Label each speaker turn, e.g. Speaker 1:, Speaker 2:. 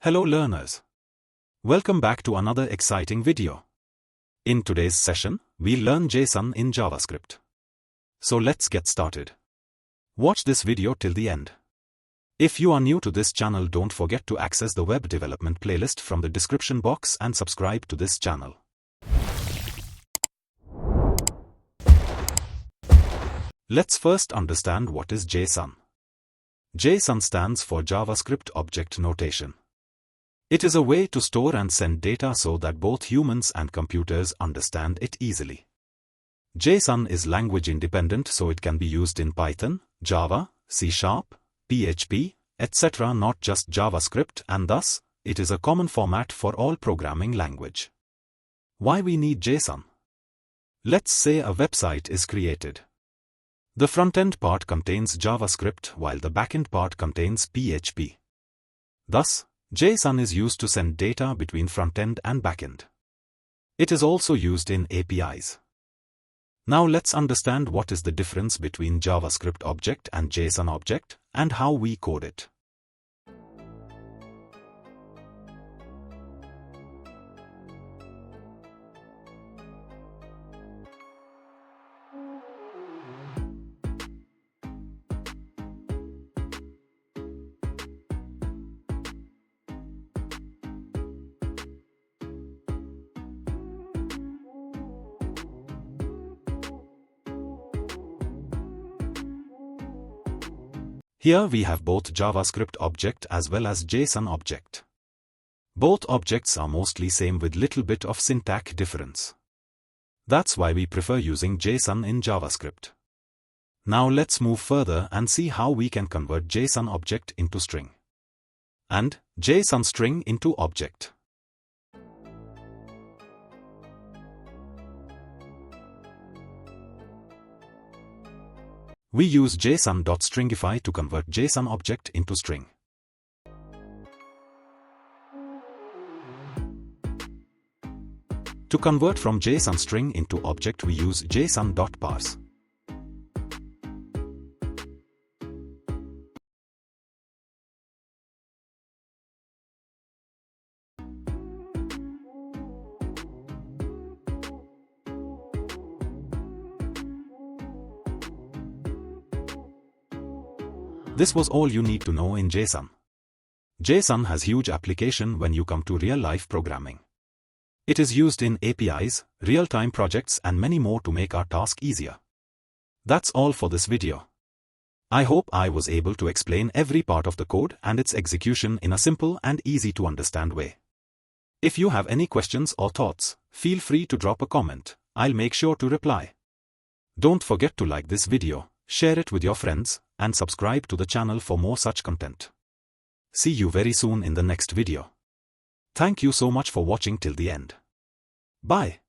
Speaker 1: Hello learners. Welcome back to another exciting video. In today's session, we learn JSON in JavaScript. So let's get started. Watch this video till the end. If you are new to this channel, don't forget to access the web development playlist from the description box and subscribe to this channel. Let's first understand what is JSON. JSON stands for JavaScript Object Notation. It is a way to store and send data so that both humans and computers understand it easily. JSON is language independent, so it can be used in Python, Java, C#, PHP, etc., not just JavaScript, and thus, it is a common format for all programming language. Why we need JSON? Let's say a website is created. The front-end part contains JavaScript while the back-end part contains PHP. Thus, JSON is used to send data between front-end and back-end. It is also used in APIs. Now let's understand what is the difference between JavaScript object and JSON object, and how we code it. Here we have both JavaScript object as well as JSON object. Both objects are mostly same with little bit of syntax difference. That's why we prefer using JSON in JavaScript. Now let's move further and see how we can convert JSON object into string and JSON string into object. We use JSON.stringify to convert JSON object into string. To convert from JSON string into object, we use JSON.parse. This was all you need to know in JSON. JSON has huge application when you come to real-life programming. It is used in APIs, real-time projects, and many more to make our task easier. That's all for this video. I hope I was able to explain every part of the code and its execution in a simple and easy to understand way. If you have any questions or thoughts, feel free to drop a comment. I'll make sure to reply. Don't forget to like this video, share it with your friends, and subscribe to the channel for more such content. See you very soon in the next video. Thank you so much for watching till the end. Bye.